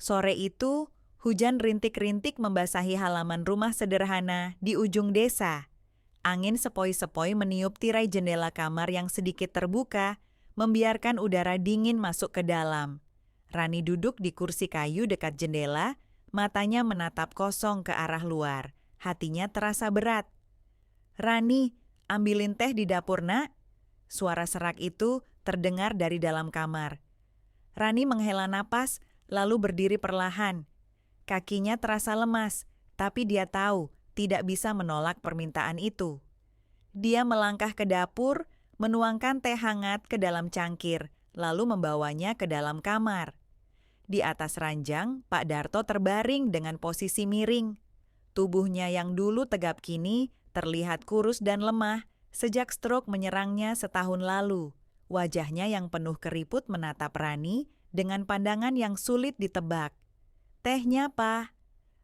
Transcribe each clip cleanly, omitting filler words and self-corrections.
Sore itu, hujan rintik-rintik membasahi halaman rumah sederhana di ujung desa. Angin sepoi-sepoi meniup tirai jendela kamar yang sedikit terbuka, membiarkan udara dingin masuk ke dalam. Rani duduk di kursi kayu dekat jendela, matanya menatap kosong ke arah luar. Hatinya terasa berat. "Rani, ambilin teh di dapur, Nak." Suara serak itu terdengar dari dalam kamar. Rani menghela napas, lalu berdiri perlahan. Kakinya terasa lemas, tapi dia tahu tidak bisa menolak permintaan itu. Dia melangkah ke dapur, menuangkan teh hangat ke dalam cangkir, lalu membawanya ke dalam kamar. Di atas ranjang, Pak Darto terbaring dengan posisi miring. Tubuhnya yang dulu tegap kini terlihat kurus dan lemah sejak stroke menyerangnya setahun lalu. Wajahnya yang penuh keriput menatap Rani dengan pandangan yang sulit ditebak. "Tehnya, Pak."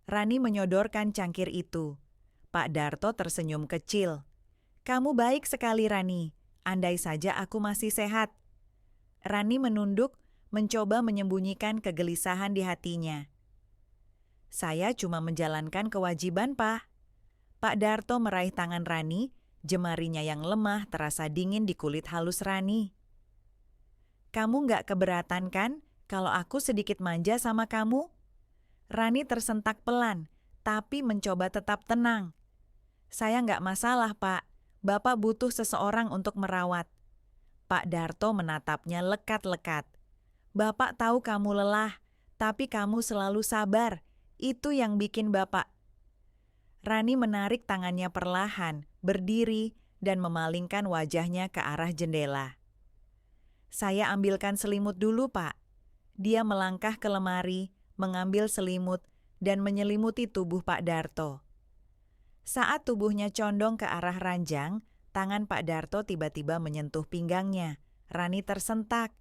Rani menyodorkan cangkir itu. Pak Darto tersenyum kecil. "Kamu baik sekali, Rani. Andai saja aku masih sehat." Rani menunduk, mencoba menyembunyikan kegelisahan di hatinya. "Saya cuma menjalankan kewajiban, Pak." Pak Darto meraih tangan Rani, jemarinya yang lemah terasa dingin di kulit halus Rani. "Kamu nggak keberatan kan kalau aku sedikit manja sama kamu?" Rani tersentak pelan, tapi mencoba tetap tenang. "Saya nggak masalah, Pak. Bapak butuh seseorang untuk merawat." Pak Darto menatapnya lekat-lekat. "Bapak tahu kamu lelah, tapi kamu selalu sabar. Itu yang bikin Bapak." Rani menarik tangannya perlahan, berdiri, dan memalingkan wajahnya ke arah jendela. "Saya ambilkan selimut dulu, Pak." Dia melangkah ke lemari, mengambil selimut, dan menyelimuti tubuh Pak Darto. Saat tubuhnya condong ke arah ranjang, tangan Pak Darto tiba-tiba menyentuh pinggangnya. Rani tersentak.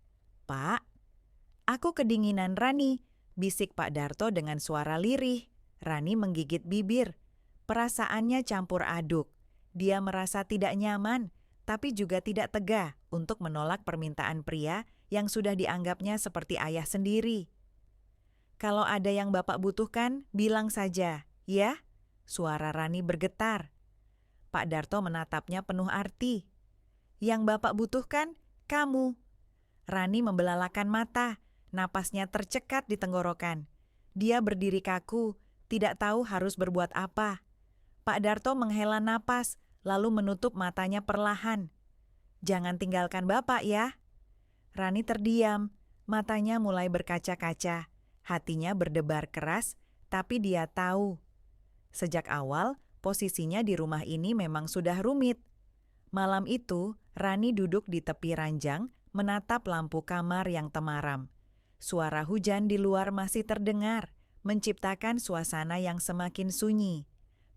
"Pak." "Aku kedinginan, Rani," bisik Pak Darto dengan suara lirih. Rani menggigit bibir. Perasaannya campur aduk. Dia merasa tidak nyaman, tapi juga tidak tega untuk menolak permintaan pria yang sudah dianggapnya seperti ayah sendiri. "Kalau ada yang Bapak butuhkan, bilang saja, ya?" Suara Rani bergetar. Pak Darto menatapnya penuh arti. "Yang Bapak butuhkan, kamu." Rani membelalakan mata, napasnya tercekat di tenggorokan. Dia berdiri kaku, tidak tahu harus berbuat apa. Pak Darto menghela napas, lalu menutup matanya perlahan. "Jangan tinggalkan Bapak ya." Rani terdiam, matanya mulai berkaca-kaca. Hatinya berdebar keras, tapi dia tahu. Sejak awal, posisinya di rumah ini memang sudah rumit. Malam itu, Rani duduk di tepi ranjang, menatap lampu kamar yang temaram. Suara hujan di luar masih terdengar, menciptakan suasana yang semakin sunyi.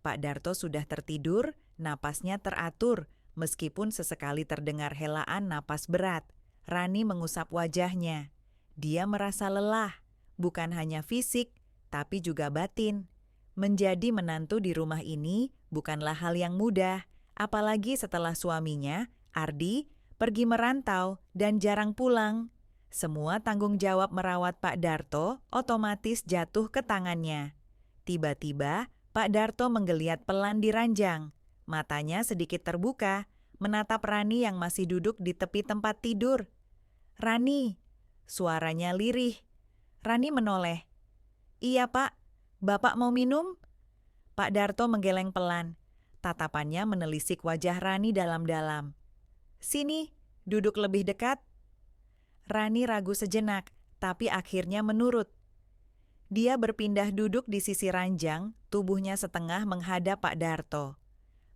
Pak Darto sudah tertidur, napasnya teratur, meskipun sesekali terdengar helaan napas berat. Rani mengusap wajahnya. Dia merasa lelah, bukan hanya fisik, tapi juga batin. Menjadi menantu di rumah ini bukanlah hal yang mudah, apalagi setelah suaminya, Ardi, pergi merantau dan jarang pulang. Semua tanggung jawab merawat Pak Darto otomatis jatuh ke tangannya. Tiba-tiba, Pak Darto menggeliat pelan di ranjang. Matanya sedikit terbuka, menatap Rani yang masih duduk di tepi tempat tidur. "Rani," suaranya lirih. Rani menoleh. "Iya, Pak. Bapak mau minum?" Pak Darto menggeleng pelan. Tatapannya menelisik wajah Rani dalam-dalam. "Sini, duduk lebih dekat." Rani ragu sejenak, tapi akhirnya menurut. Dia berpindah duduk di sisi ranjang, tubuhnya setengah menghadap Pak Darto.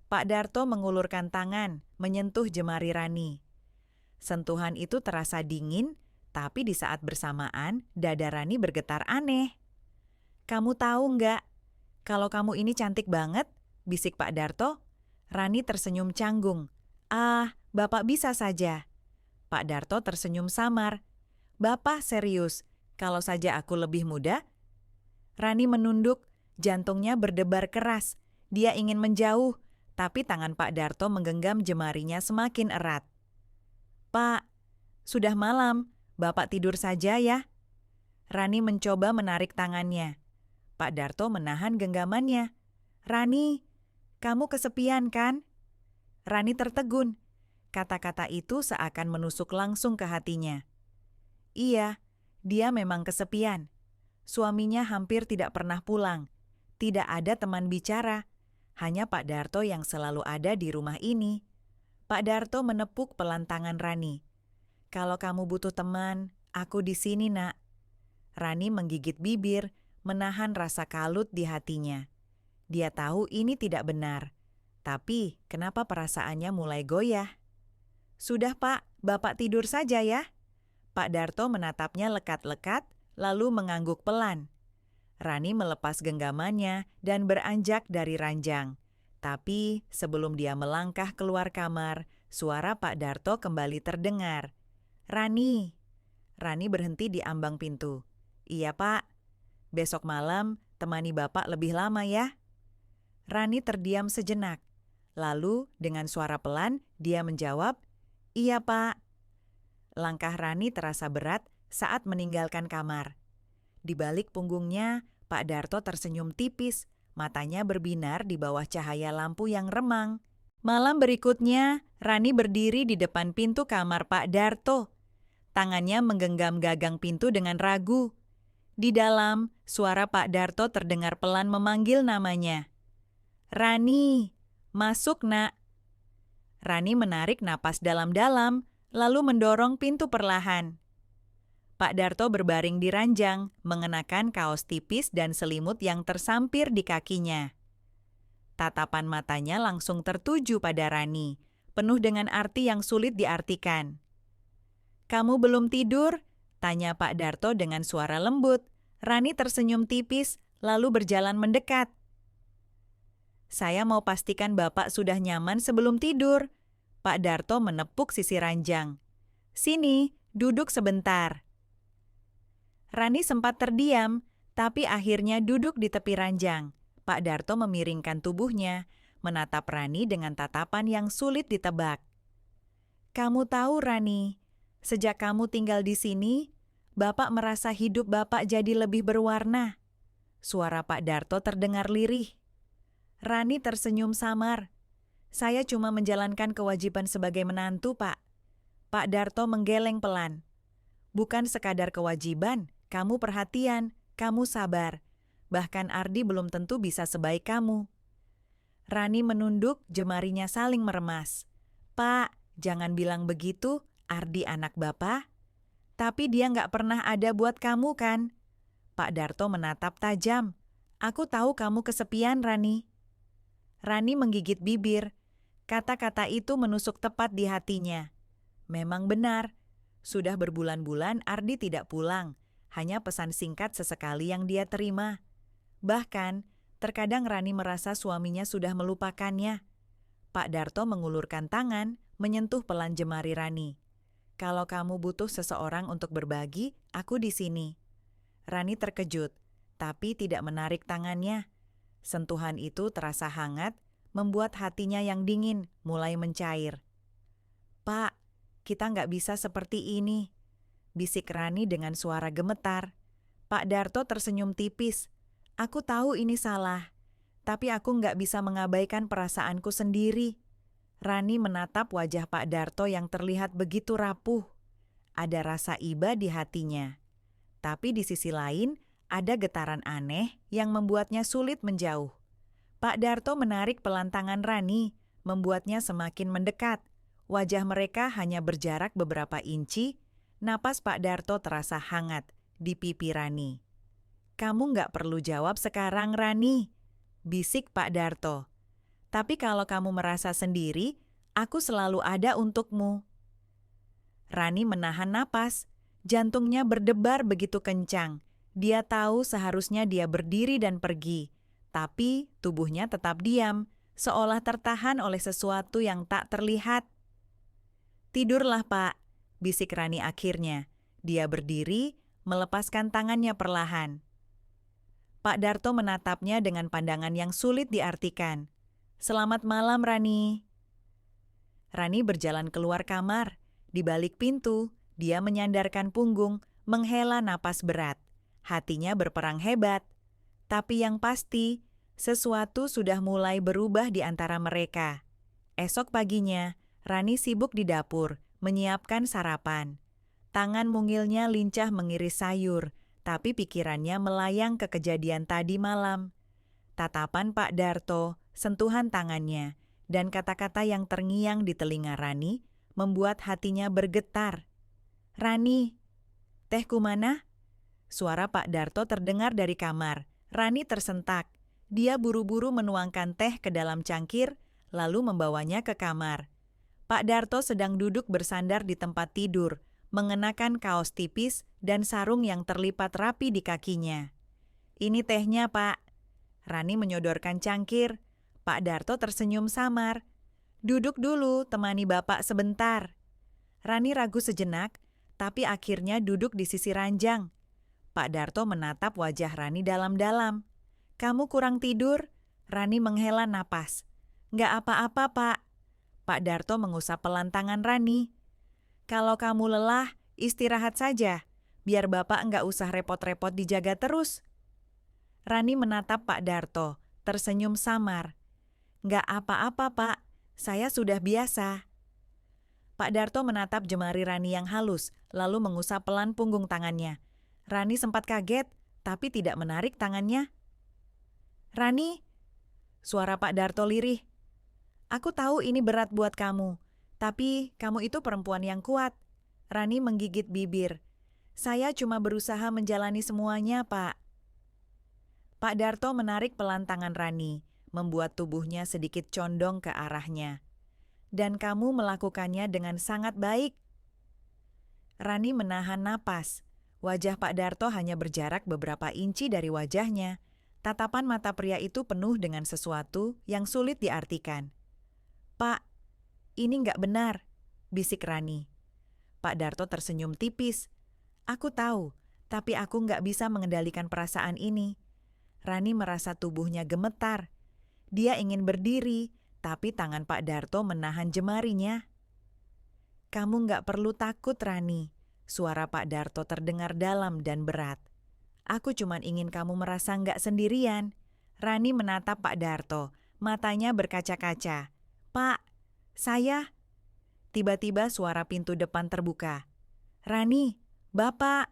Pak Darto mengulurkan tangan, menyentuh jemari Rani. Sentuhan itu terasa dingin, tapi di saat bersamaan, dada Rani bergetar aneh. "Kamu tahu nggak, kalau kamu ini cantik banget," bisik Pak Darto. Rani tersenyum canggung. "Ah, Bapak bisa saja." Pak Darto tersenyum samar. "Bapak serius, kalau saja aku lebih muda?" Rani menunduk, jantungnya berdebar keras. Dia ingin menjauh, tapi tangan Pak Darto menggenggam jemarinya semakin erat. "Pak, sudah malam, Bapak tidur saja ya." Rani mencoba menarik tangannya. Pak Darto menahan genggamannya. "Rani, kamu kesepian kan?" Rani tertegun. Kata-kata itu seakan menusuk langsung ke hatinya. Iya, dia memang kesepian. Suaminya hampir tidak pernah pulang. Tidak ada teman bicara. Hanya Pak Darto yang selalu ada di rumah ini. Pak Darto menepuk pelan tangan Rani. "Kalau kamu butuh teman, aku di sini, Nak." Rani menggigit bibir, menahan rasa kalut di hatinya. Dia tahu ini tidak benar. Tapi kenapa perasaannya mulai goyah? "Sudah, Pak, Bapak tidur saja ya." Pak Darto menatapnya lekat-lekat, lalu mengangguk pelan. Rani melepas genggamannya dan beranjak dari ranjang. Tapi sebelum dia melangkah keluar kamar, suara Pak Darto kembali terdengar. "Rani." Rani berhenti di ambang pintu. "Iya, Pak. Besok malam temani Bapak lebih lama ya." Rani terdiam sejenak. Lalu dengan suara pelan dia menjawab, "Iya, Pak." Langkah Rani terasa berat saat meninggalkan kamar. Di balik punggungnya, Pak Darto tersenyum tipis, matanya berbinar di bawah cahaya lampu yang remang. Malam berikutnya, Rani berdiri di depan pintu kamar Pak Darto. Tangannya menggenggam gagang pintu dengan ragu. Di dalam, suara Pak Darto terdengar pelan memanggil namanya. "Rani, masuk, Nak." Rani menarik napas dalam-dalam, lalu mendorong pintu perlahan. Pak Darto berbaring di ranjang, mengenakan kaos tipis dan selimut yang tersampir di kakinya. Tatapan matanya langsung tertuju pada Rani, penuh dengan arti yang sulit diartikan. "Kamu belum tidur?" tanya Pak Darto dengan suara lembut. Rani tersenyum tipis, lalu berjalan mendekat. "Saya mau pastikan Bapak sudah nyaman sebelum tidur." Pak Darto menepuk sisi ranjang. "Sini, duduk sebentar." Rani sempat terdiam, tapi akhirnya duduk di tepi ranjang. Pak Darto memiringkan tubuhnya, menatap Rani dengan tatapan yang sulit ditebak. "Kamu tahu, Rani, sejak kamu tinggal di sini, Bapak merasa hidup Bapak jadi lebih berwarna." Suara Pak Darto terdengar lirih. Rani tersenyum samar. "Saya cuma menjalankan kewajiban sebagai menantu, Pak." Pak Darto menggeleng pelan. "Bukan sekadar kewajiban, kamu perhatian, kamu sabar. Bahkan Ardi belum tentu bisa sebaik kamu." Rani menunduk, jemarinya saling meremas. "Pak, jangan bilang begitu, Ardi anak Bapak." "Tapi dia nggak pernah ada buat kamu kan?" Pak Darto menatap tajam. "Aku tahu kamu kesepian, Rani." Rani menggigit bibir. Kata-kata itu menusuk tepat di hatinya. Memang benar, sudah berbulan-bulan Ardi tidak pulang, hanya pesan singkat sesekali yang dia terima. Bahkan, terkadang Rani merasa suaminya sudah melupakannya. Pak Darto mengulurkan tangan, menyentuh pelan jemari Rani. "Kalau kamu butuh seseorang untuk berbagi, aku di sini." Rani terkejut, tapi tidak menarik tangannya. Sentuhan itu terasa hangat, membuat hatinya yang dingin mulai mencair. "Pak, kita nggak bisa seperti ini," bisik Rani dengan suara gemetar. Pak Darto tersenyum tipis. "Aku tahu ini salah, tapi aku nggak bisa mengabaikan perasaanku sendiri." Rani menatap wajah Pak Darto yang terlihat begitu rapuh. Ada rasa iba di hatinya. Tapi di sisi lain, ada getaran aneh yang membuatnya sulit menjauh. Pak Darto menarik pelan tangan Rani, membuatnya semakin mendekat. Wajah mereka hanya berjarak beberapa inci. Napas Pak Darto terasa hangat di pipi Rani. "Kamu nggak perlu jawab sekarang, Rani," bisik Pak Darto. "Tapi kalau kamu merasa sendiri, aku selalu ada untukmu." Rani menahan napas, jantungnya berdebar begitu kencang. Dia tahu seharusnya dia berdiri dan pergi, tapi tubuhnya tetap diam, seolah tertahan oleh sesuatu yang tak terlihat. "Tidurlah, Pak," bisik Rani akhirnya. Dia berdiri, melepaskan tangannya perlahan. Pak Darto menatapnya dengan pandangan yang sulit diartikan. "Selamat malam, Rani." Rani berjalan keluar kamar. Di balik pintu, dia menyandarkan punggung, menghela napas berat. Hatinya berperang hebat. Tapi yang pasti, sesuatu sudah mulai berubah di antara mereka. Esok paginya, Rani sibuk di dapur, menyiapkan sarapan. Tangan mungilnya lincah mengiris sayur, tapi pikirannya melayang ke kejadian tadi malam. Tatapan Pak Darto, sentuhan tangannya, dan kata-kata yang terngiang di telinga Rani membuat hatinya bergetar. "Rani, tehku mana?" Suara Pak Darto terdengar dari kamar. Rani tersentak. Dia buru-buru menuangkan teh ke dalam cangkir, lalu membawanya ke kamar. Pak Darto sedang duduk bersandar di tempat tidur, mengenakan kaos tipis dan sarung yang terlipat rapi di kakinya. "Ini tehnya, Pak." Rani menyodorkan cangkir. Pak Darto tersenyum samar. "Duduk dulu, temani Bapak sebentar." Rani ragu sejenak, tapi akhirnya duduk di sisi ranjang. Pak Darto menatap wajah Rani dalam-dalam. "Kamu kurang tidur?" Rani menghela napas. "Nggak apa-apa, Pak." Pak Darto mengusap pelan tangan Rani. "Kalau kamu lelah, istirahat saja. Biar Bapak nggak usah repot-repot dijaga terus." Rani menatap Pak Darto, tersenyum samar. "Nggak apa-apa, Pak. Saya sudah biasa." Pak Darto menatap jemari Rani yang halus, lalu mengusap pelan punggung tangannya. Rani sempat kaget, tapi tidak menarik tangannya. "Rani," suara Pak Darto lirih. "Aku tahu ini berat buat kamu, tapi kamu itu perempuan yang kuat." Rani menggigit bibir. "Saya cuma berusaha menjalani semuanya, Pak." Pak Darto menarik pelan tangan Rani, membuat tubuhnya sedikit condong ke arahnya. "Dan kamu melakukannya dengan sangat baik." Rani menahan napas. Wajah Pak Darto hanya berjarak beberapa inci dari wajahnya. Tatapan mata pria itu penuh dengan sesuatu yang sulit diartikan. "Pak, ini nggak benar," bisik Rani. Pak Darto tersenyum tipis. "Aku tahu, tapi aku nggak bisa mengendalikan perasaan ini." Rani merasa tubuhnya gemetar. Dia ingin berdiri, tapi tangan Pak Darto menahan jemarinya. "Kamu nggak perlu takut, Rani." Suara Pak Darto terdengar dalam dan berat. "Aku cuma ingin kamu merasa nggak sendirian." Rani menatap Pak Darto, matanya berkaca-kaca. "Pak, saya..." Tiba-tiba suara pintu depan terbuka. "Rani, Bapak!"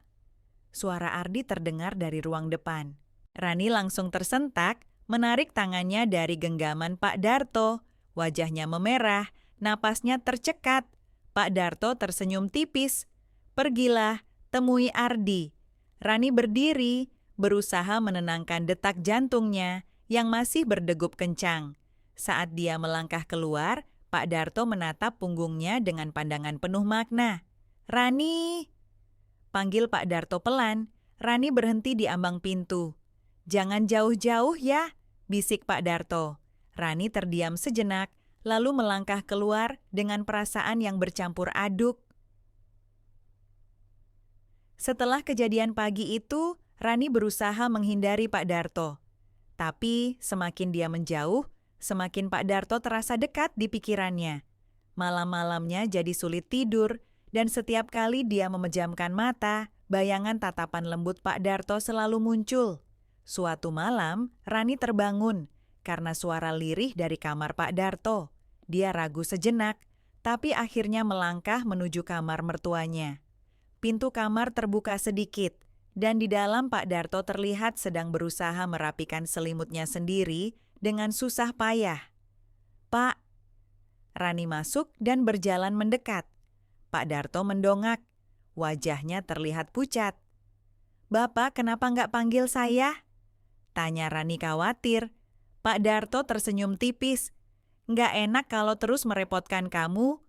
Suara Ardi terdengar dari ruang depan. Rani langsung tersentak, menarik tangannya dari genggaman Pak Darto. Wajahnya memerah, napasnya tercekat. Pak Darto tersenyum tipis. "Pergilah, temui Ardi." Rani berdiri, berusaha menenangkan detak jantungnya yang masih berdegup kencang. Saat dia melangkah keluar, Pak Darto menatap punggungnya dengan pandangan penuh makna. "Rani!" Panggil Pak Darto pelan. Rani berhenti di ambang pintu. "Jangan jauh-jauh ya," bisik Pak Darto. Rani terdiam sejenak, lalu melangkah keluar dengan perasaan yang bercampur aduk. Setelah kejadian pagi itu, Rani berusaha menghindari Pak Darto. Tapi semakin dia menjauh, semakin Pak Darto terasa dekat di pikirannya. Malam-malamnya jadi sulit tidur, dan setiap kali dia memejamkan mata, bayangan tatapan lembut Pak Darto selalu muncul. Suatu malam, Rani terbangun karena suara lirih dari kamar Pak Darto. Dia ragu sejenak, tapi akhirnya melangkah menuju kamar mertuanya. Pintu kamar terbuka sedikit, dan di dalam Pak Darto terlihat sedang berusaha merapikan selimutnya sendiri dengan susah payah. "Pak." Rani masuk dan berjalan mendekat. Pak Darto mendongak. Wajahnya terlihat pucat. "Bapak kenapa nggak panggil saya?" tanya Rani khawatir. Pak Darto tersenyum tipis. "Nggak enak kalau terus merepotkan kamu."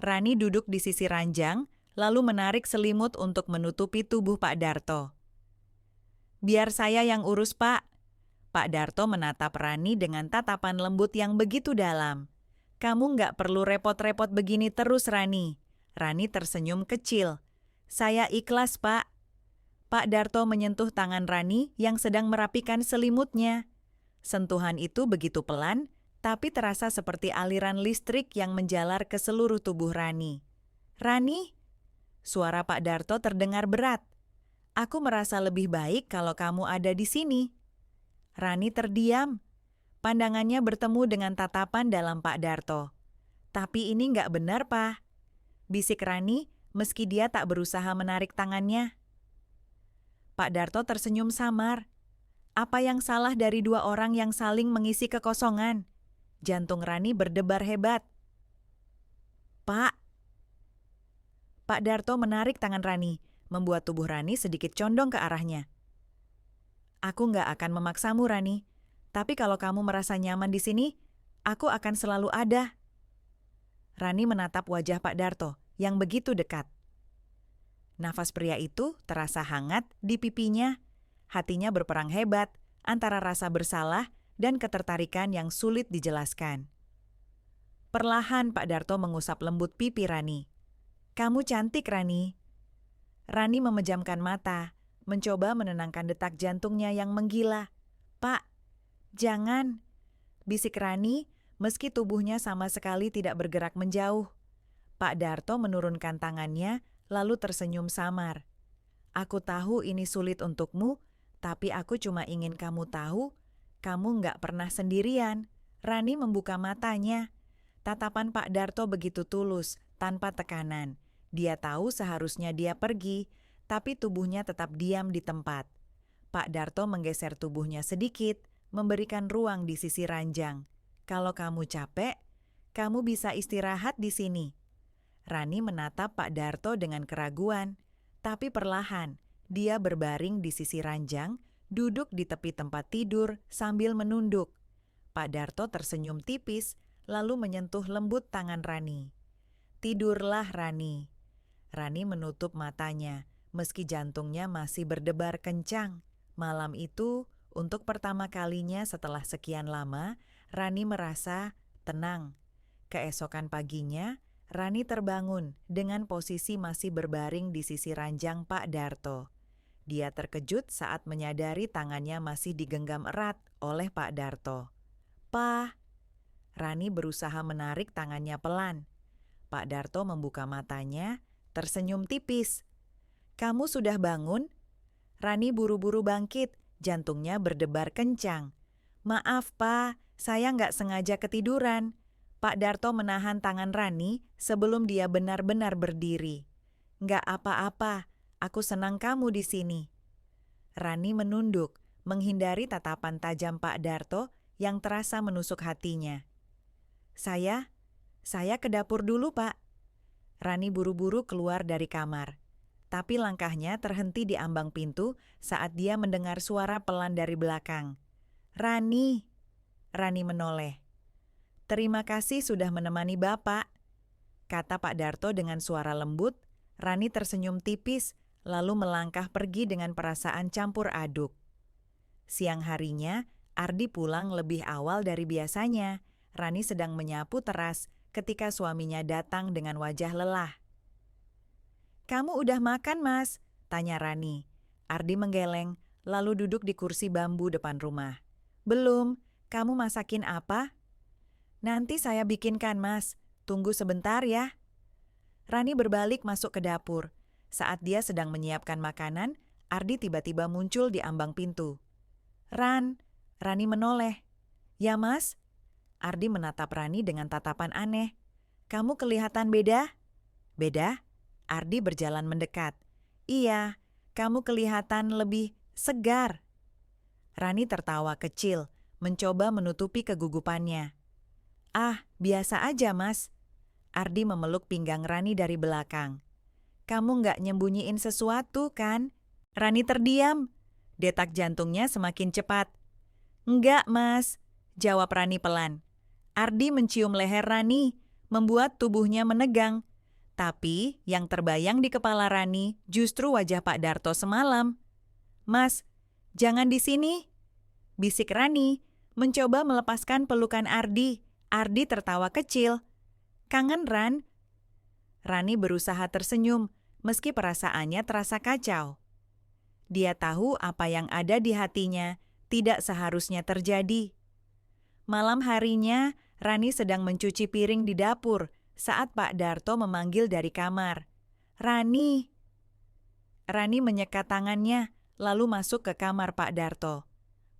Rani duduk di sisi ranjang, lalu menarik selimut untuk menutupi tubuh Pak Darto. "Biar saya yang urus, Pak." Pak Darto menatap Rani dengan tatapan lembut yang begitu dalam. "Kamu nggak perlu repot-repot begini terus, Rani." Rani tersenyum kecil. "Saya ikhlas, Pak." Pak Darto menyentuh tangan Rani yang sedang merapikan selimutnya. Sentuhan itu begitu pelan, tapi terasa seperti aliran listrik yang menjalar ke seluruh tubuh Rani. "Rani?" Suara Pak Darto terdengar berat. Aku merasa lebih baik kalau kamu ada di sini. Rani terdiam. Pandangannya bertemu dengan tatapan dalam Pak Darto. Tapi ini nggak benar, Pak. Bisik Rani meski dia tak berusaha menarik tangannya. Pak Darto tersenyum samar. Apa yang salah dari dua orang yang saling mengisi kekosongan? Jantung Rani berdebar hebat. Pak. Pak Darto menarik tangan Rani, membuat tubuh Rani sedikit condong ke arahnya. Aku nggak akan memaksamu, Rani. Tapi kalau kamu merasa nyaman di sini, aku akan selalu ada. Rani menatap wajah Pak Darto yang begitu dekat. Nafas pria itu terasa hangat di pipinya. Hatinya berperang hebat antara rasa bersalah dan ketertarikan yang sulit dijelaskan. Perlahan Pak Darto mengusap lembut pipi Rani. Kamu cantik, Rani. Rani memejamkan mata, mencoba menenangkan detak jantungnya yang menggila. Pak, jangan, bisik Rani meski tubuhnya sama sekali tidak bergerak menjauh. Pak Darto menurunkan tangannya lalu tersenyum samar. Aku tahu ini sulit untukmu, tapi aku cuma ingin kamu tahu, kamu nggak pernah sendirian. Rani membuka matanya. Tatapan Pak Darto begitu tulus, tanpa tekanan. Dia tahu seharusnya dia pergi, tapi tubuhnya tetap diam di tempat. Pak Darto menggeser tubuhnya sedikit, memberikan ruang di sisi ranjang. Kalau kamu capek, kamu bisa istirahat di sini. Rani menatap Pak Darto dengan keraguan, tapi perlahan dia berbaring di sisi ranjang, duduk di tepi tempat tidur sambil menunduk. Pak Darto tersenyum tipis, lalu menyentuh lembut tangan Rani. Tidurlah, Rani. Rani menutup matanya, meski jantungnya masih berdebar kencang. Malam itu, untuk pertama kalinya setelah sekian lama, Rani merasa tenang. Keesokan paginya, Rani terbangun dengan posisi masih berbaring di sisi ranjang Pak Darto. Dia terkejut saat menyadari tangannya masih digenggam erat oleh Pak Darto. "Pa." Rani berusaha menarik tangannya pelan. Pak Darto membuka matanya, tersenyum tipis. "Kamu sudah bangun?" Rani buru-buru bangkit, jantungnya berdebar kencang. "Maaf, Pa, saya nggak sengaja ketiduran." Pak Darto menahan tangan Rani sebelum dia benar-benar berdiri. "Nggak apa-apa, aku senang kamu di sini." Rani menunduk, menghindari tatapan tajam Pak Darto yang terasa menusuk hatinya. Saya ke dapur dulu, Pak." Rani buru-buru keluar dari kamar. Tapi langkahnya terhenti di ambang pintu saat dia mendengar suara pelan dari belakang. "Rani." Rani menoleh. "Terima kasih sudah menemani Bapak," kata Pak Darto dengan suara lembut. Rani tersenyum tipis, lalu melangkah pergi dengan perasaan campur aduk. Siang harinya, Ardi pulang lebih awal dari biasanya. Rani sedang menyapu teras ketika suaminya datang dengan wajah lelah. "Kamu udah makan, Mas?" tanya Rani. Ardi menggeleng, lalu duduk di kursi bambu depan rumah. "Belum, kamu masakin apa?" "Nanti saya bikinkan, Mas. Tunggu sebentar ya." Rani berbalik masuk ke dapur. Saat dia sedang menyiapkan makanan, Ardi tiba-tiba muncul di ambang pintu. Rani menoleh. "Ya, Mas?" Ardi menatap Rani dengan tatapan aneh. "Kamu kelihatan beda?" "Beda?" Ardi berjalan mendekat. "Iya, kamu kelihatan lebih segar." Rani tertawa kecil, mencoba menutupi kegugupannya. "Ah, biasa aja, Mas." Ardi memeluk pinggang Rani dari belakang. "Kamu nggak nyembunyiin sesuatu, kan?" Rani terdiam. Detak jantungnya semakin cepat. "Enggak, Mas," jawab Rani pelan. Ardi mencium leher Rani, membuat tubuhnya menegang. Tapi yang terbayang di kepala Rani justru wajah Pak Darto semalam. "Mas, jangan di sini," bisik Rani, mencoba melepaskan pelukan Ardi. Ardi tertawa kecil. "Kangen, Ran?" Rani berusaha tersenyum, meski perasaannya terasa kacau. Dia tahu apa yang ada di hatinya tidak seharusnya terjadi. Malam harinya, Rani sedang mencuci piring di dapur saat Pak Darto memanggil dari kamar. "Rani." Rani menyekat tangannya, lalu masuk ke kamar Pak Darto.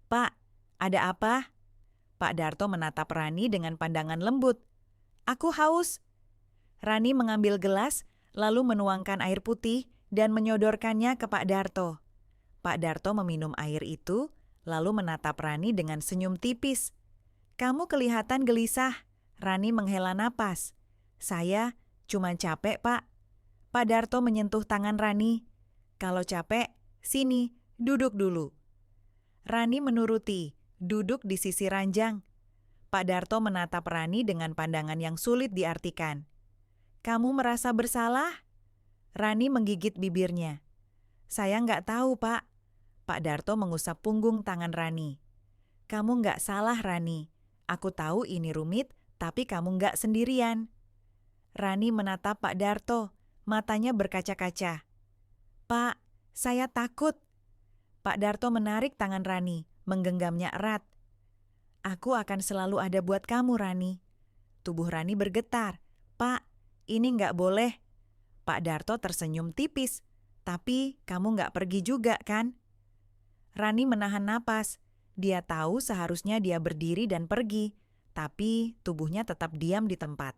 "Pak, ada apa?" Pak Darto menatap Rani dengan pandangan lembut. "Aku haus." Rani mengambil gelas, lalu menuangkan air putih dan menyodorkannya ke Pak Darto. Pak Darto meminum air itu, lalu menatap Rani dengan senyum tipis. "Kamu kelihatan gelisah." Rani menghela napas. "Saya cuma capek, Pak." Pak Darto menyentuh tangan Rani. "Kalau capek, sini, duduk dulu." Rani menuruti, duduk di sisi ranjang. Pak Darto menatap Rani dengan pandangan yang sulit diartikan. "Kamu merasa bersalah?" Rani menggigit bibirnya. "Saya nggak tahu, Pak." Pak Darto mengusap punggung tangan Rani. "Kamu nggak salah, Rani. Aku tahu ini rumit, tapi kamu nggak sendirian." Rani menatap Pak Darto, matanya berkaca-kaca. "Pak, saya takut." Pak Darto menarik tangan Rani, menggenggamnya erat. "Aku akan selalu ada buat kamu, Rani." Tubuh Rani bergetar. "Pak, ini nggak boleh." Pak Darto tersenyum tipis. "Tapi kamu nggak pergi juga, kan?" Rani menahan napas. Dia tahu seharusnya dia berdiri dan pergi, tapi tubuhnya tetap diam di tempat.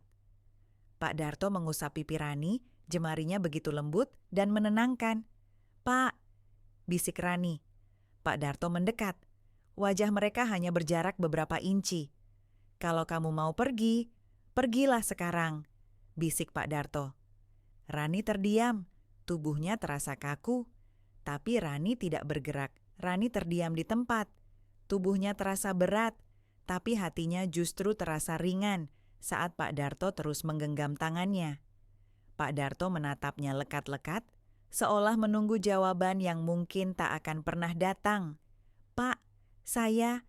Pak Darto mengusap pipi Rani, jemarinya begitu lembut dan menenangkan. "Pak," bisik Rani. Pak Darto mendekat. Wajah mereka hanya berjarak beberapa inci. "Kalau kamu mau pergi, pergilah sekarang," bisik Pak Darto. Rani terdiam, tubuhnya terasa kaku. Tapi Rani tidak bergerak. Rani terdiam di tempat. Tubuhnya terasa berat, tapi hatinya justru terasa ringan saat Pak Darto terus menggenggam tangannya. Pak Darto menatapnya lekat-lekat, seolah menunggu jawaban yang mungkin tak akan pernah datang. "Pak, saya..."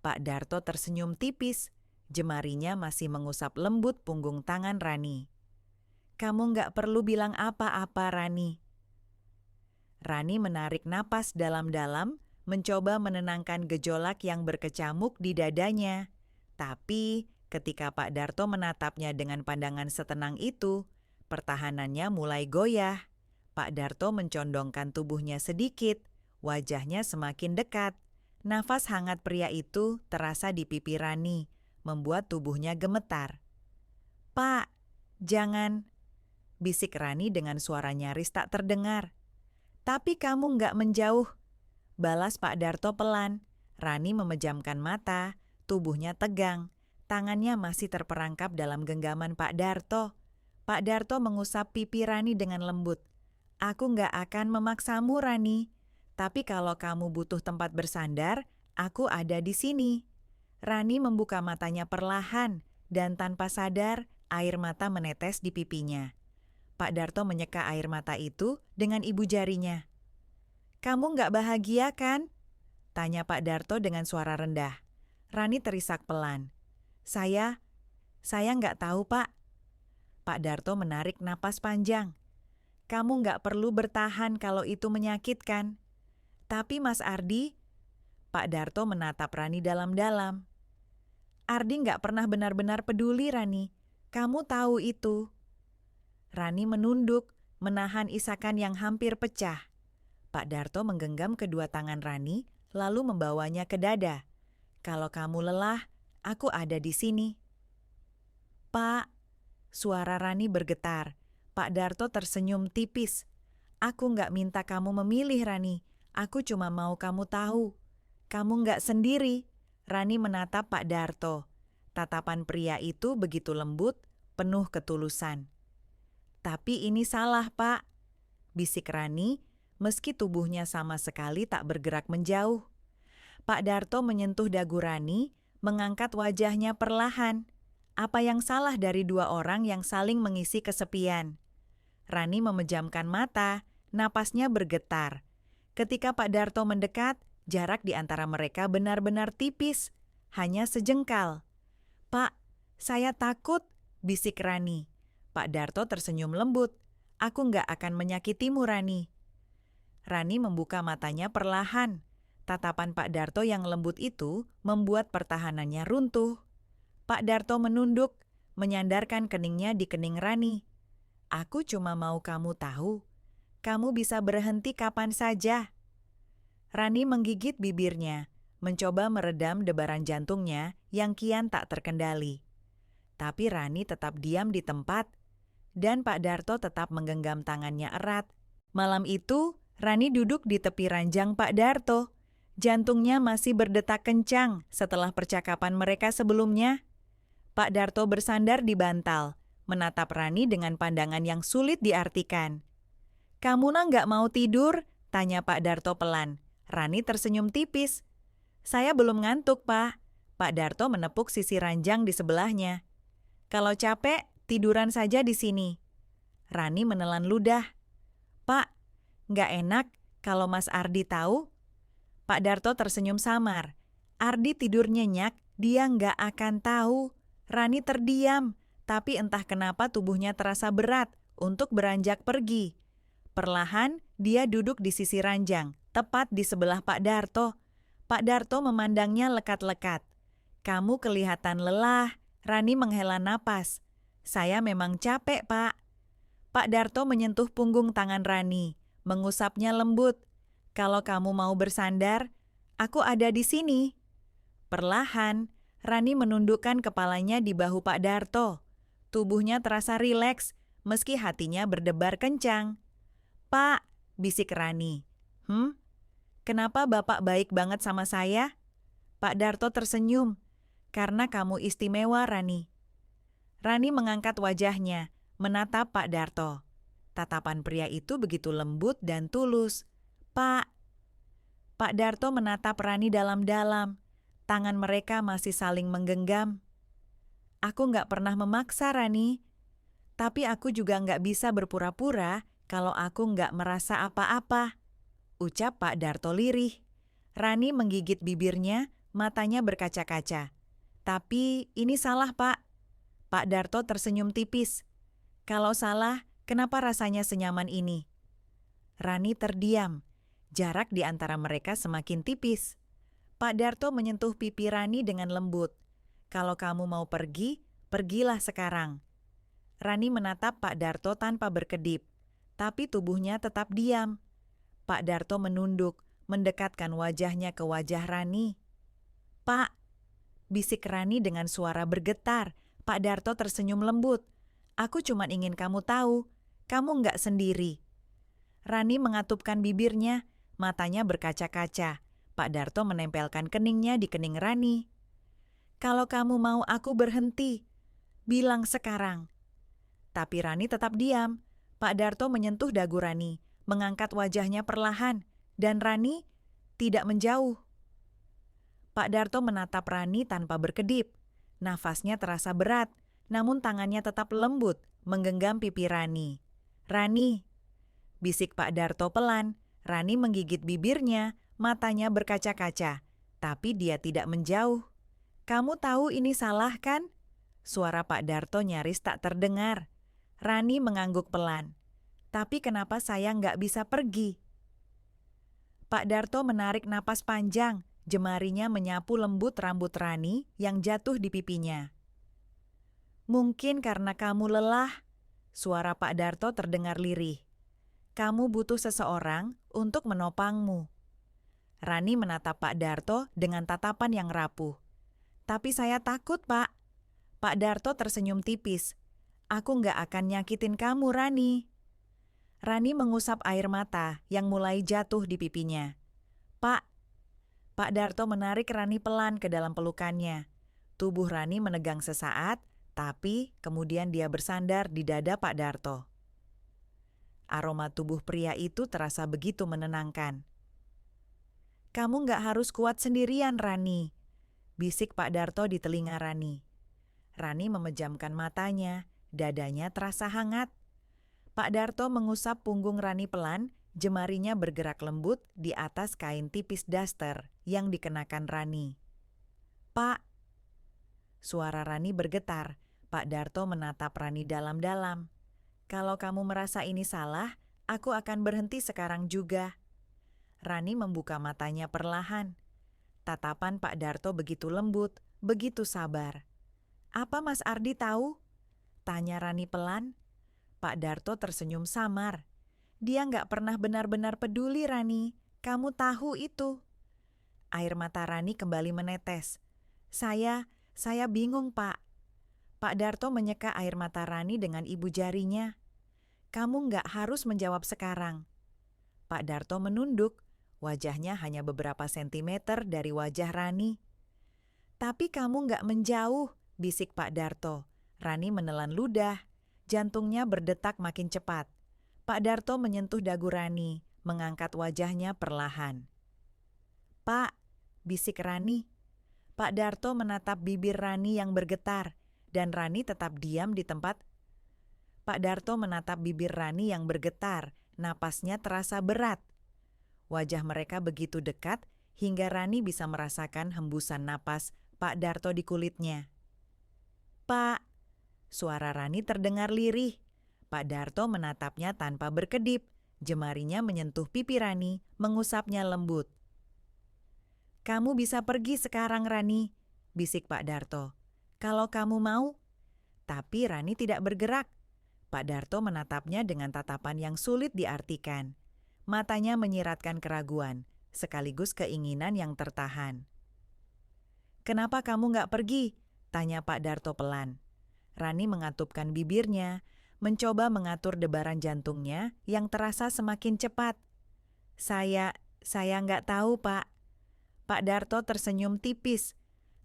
Pak Darto tersenyum tipis, jemarinya masih mengusap lembut punggung tangan Rani. "Kamu nggak perlu bilang apa-apa, Rani." Rani menarik napas dalam-dalam, mencoba menenangkan gejolak yang berkecamuk di dadanya. Tapi ketika Pak Darto menatapnya dengan pandangan setenang itu, pertahanannya mulai goyah. Pak Darto mencondongkan tubuhnya sedikit, wajahnya semakin dekat. Nafas hangat pria itu terasa di pipi Rani, membuat tubuhnya gemetar. "Pak, jangan," bisik Rani dengan suara nyaris tak terdengar. "Tapi kamu nggak menjauh," balas Pak Darto pelan. Rani memejamkan mata, tubuhnya tegang, tangannya masih terperangkap dalam genggaman Pak Darto. Pak Darto mengusap pipi Rani dengan lembut. "Aku nggak akan memaksamu, Rani. Tapi kalau kamu butuh tempat bersandar, aku ada di sini." Rani membuka matanya perlahan, dan tanpa sadar, air mata menetes di pipinya. Pak Darto menyeka air mata itu dengan ibu jarinya. "Kamu nggak bahagia, kan?" tanya Pak Darto dengan suara rendah. Rani terisak pelan. Saya nggak tahu, Pak." Pak Darto menarik napas panjang. "Kamu nggak perlu bertahan kalau itu menyakitkan." "Tapi Mas Ardi..." Pak Darto menatap Rani dalam-dalam. "Ardi nggak pernah benar-benar peduli, Rani. Kamu tahu itu." Rani menunduk, menahan isakan yang hampir pecah. Pak Darto menggenggam kedua tangan Rani, lalu membawanya ke dada. "Kalau kamu lelah, aku ada di sini." "Pak," suara Rani bergetar. Pak Darto tersenyum tipis. "Aku nggak minta kamu memilih, Rani. Aku cuma mau kamu tahu. Kamu nggak sendiri." Rani menatap Pak Darto. Tatapan pria itu begitu lembut, penuh ketulusan. "Tapi ini salah, Pak," bisik Rani, meski tubuhnya sama sekali tak bergerak menjauh. Pak Darto menyentuh dagu Rani, mengangkat wajahnya perlahan. Apa yang salah dari dua orang yang saling mengisi kesepian? Rani memejamkan mata, napasnya bergetar. Ketika Pak Darto mendekat, jarak di antara mereka benar-benar tipis, hanya sejengkal. "Pak, saya takut," bisik Rani. Pak Darto tersenyum lembut. "Aku nggak akan menyakitimu, Rani." Rani membuka matanya perlahan. Tatapan Pak Darto yang lembut itu membuat pertahanannya runtuh. Pak Darto menunduk, menyandarkan keningnya di kening Rani. "Aku cuma mau kamu tahu. Kamu bisa berhenti kapan saja. Rani menggigit bibirnya, mencoba meredam debaran jantungnya yang kian tak terkendali. Tapi Rani tetap diam di tempat, dan Pak Darto tetap menggenggam tangannya erat. Malam itu, Rani duduk di tepi ranjang Pak Darto. Jantungnya masih berdetak kencang setelah percakapan mereka sebelumnya. Pak Darto bersandar di bantal, menatap Rani dengan pandangan yang sulit diartikan. "Kamu nggak mau tidur?" tanya Pak Darto pelan. Rani tersenyum tipis. "Saya belum ngantuk, Pak." Pak Darto menepuk sisi ranjang di sebelahnya. "Kalau capek, tiduran saja di sini." Rani menelan ludah. "Pak, nggak enak kalau Mas Ardi tahu." Pak Darto tersenyum samar. "Ardi tidur nyenyak, dia nggak akan tahu." Rani terdiam, tapi entah kenapa tubuhnya terasa berat untuk beranjak pergi. Perlahan, dia duduk di sisi ranjang, tepat di sebelah Pak Darto. Pak Darto memandangnya lekat-lekat. "Kamu kelihatan lelah." Rani menghela napas. "Saya memang capek, Pak." Pak Darto menyentuh punggung tangan Rani, mengusapnya lembut. "Kalau kamu mau bersandar, aku ada di sini." Perlahan, Rani menundukkan kepalanya di bahu Pak Darto. Tubuhnya terasa rileks, meski hatinya berdebar kencang. "Pak," bisik Rani. Kenapa Bapak baik banget sama saya?" Pak Darto tersenyum. "Karena kamu istimewa, Rani." Rani mengangkat wajahnya, menatap Pak Darto. Tatapan pria itu begitu lembut dan tulus. "Pak." Pak Darto menatap Rani dalam-dalam. Tangan mereka masih saling menggenggam. "Aku nggak pernah memaksa, Rani. Tapi aku juga nggak bisa berpura-pura kalau aku nggak merasa apa-apa," ucap Pak Darto lirih. Rani menggigit bibirnya, matanya berkaca-kaca. "Tapi ini salah, Pak." Pak Darto tersenyum tipis. "Kalau salah, kenapa rasanya senyaman ini?" Rani terdiam. Jarak di antara mereka semakin tipis. Pak Darto menyentuh pipi Rani dengan lembut. "Kalau kamu mau pergi, pergilah sekarang." Rani menatap Pak Darto tanpa berkedip, tapi tubuhnya tetap diam. Pak Darto menunduk, mendekatkan wajahnya ke wajah Rani. "Pak," bisik Rani dengan suara bergetar. Pak Darto tersenyum lembut. "Aku cuma ingin kamu tahu, kamu nggak sendiri." Rani mengatupkan bibirnya, matanya berkaca-kaca. Pak Darto menempelkan keningnya di kening Rani. "Kalau kamu mau aku berhenti, bilang sekarang." Tapi Rani tetap diam. Pak Darto menyentuh dagu Rani, mengangkat wajahnya perlahan, dan Rani tidak menjauh. Pak Darto menatap Rani tanpa berkedip. Nafasnya terasa berat, namun tangannya tetap lembut, menggenggam pipi Rani. "Rani," bisik Pak Darto pelan. Rani menggigit bibirnya, matanya berkaca-kaca, tapi dia tidak menjauh. "Kamu tahu ini salah, kan?" Suara Pak Darto nyaris tak terdengar. Rani mengangguk pelan. "Tapi kenapa saya nggak bisa pergi?" Pak Darto menarik napas panjang, jemarinya menyapu lembut rambut Rani yang jatuh di pipinya. "Mungkin karena kamu lelah." Suara Pak Darto terdengar lirih. "Kamu butuh seseorang untuk menopangmu." Rani menatap Pak Darto dengan tatapan yang rapuh. "Tapi saya takut, Pak." Pak Darto tersenyum tipis. "Aku nggak akan nyakitin kamu, Rani." Rani mengusap air mata yang mulai jatuh di pipinya. "Pak." Pak Darto menarik Rani pelan ke dalam pelukannya. Tubuh Rani menegang sesaat, tapi kemudian dia bersandar di dada Pak Darto. Aroma tubuh pria itu terasa begitu menenangkan. "Kamu nggak harus kuat sendirian, Rani," bisik Pak Darto di telinga Rani. Rani memejamkan matanya, dadanya terasa hangat. Pak Darto mengusap punggung Rani pelan, jemarinya bergerak lembut di atas kain tipis daster yang dikenakan Rani. "Pak." Suara Rani bergetar. Pak Darto menatap Rani dalam-dalam. "Kalau kamu merasa ini salah, aku akan berhenti sekarang juga." Rani membuka matanya perlahan. Tatapan Pak Darto begitu lembut, begitu sabar. "Apa Mas Ardi tahu?" tanya Rani pelan. Pak Darto tersenyum samar. Dia nggak pernah benar-benar peduli, Rani. Kamu tahu itu. Air mata Rani kembali menetes. Saya bingung, Pak. Pak Darto menyeka air mata Rani dengan ibu jarinya. Kamu nggak harus menjawab sekarang. Pak Darto menunduk, wajahnya hanya beberapa sentimeter dari wajah Rani. Tapi kamu nggak menjauh, bisik Pak Darto. Rani menelan ludah, jantungnya berdetak makin cepat. Pak Darto menyentuh dagu Rani, mengangkat wajahnya perlahan. Pak, bisik Rani. Pak Darto menatap bibir Rani yang bergetar, dan Rani tetap diam di tempat. Pak Darto menatap bibir Rani yang bergetar, napasnya terasa berat. Wajah mereka begitu dekat hingga Rani bisa merasakan hembusan napas Pak Darto di kulitnya. Pak, suara Rani terdengar lirih. Pak Darto menatapnya tanpa berkedip, jemarinya menyentuh pipi Rani, mengusapnya lembut. Kamu bisa pergi sekarang, Rani, bisik Pak Darto. Kalau kamu mau. Tapi Rani tidak bergerak. Pak Darto menatapnya dengan tatapan yang sulit diartikan. Matanya menyiratkan keraguan, sekaligus keinginan yang tertahan. Kenapa kamu nggak pergi? Tanya Pak Darto pelan. Rani mengatupkan bibirnya, mencoba mengatur debaran jantungnya yang terasa semakin cepat. Saya nggak tahu, Pak. Pak Darto tersenyum tipis.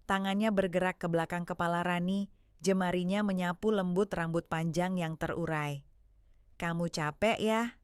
Tangannya bergerak ke belakang kepala Rani, jemarinya menyapu lembut rambut panjang yang terurai. Kamu capek ya?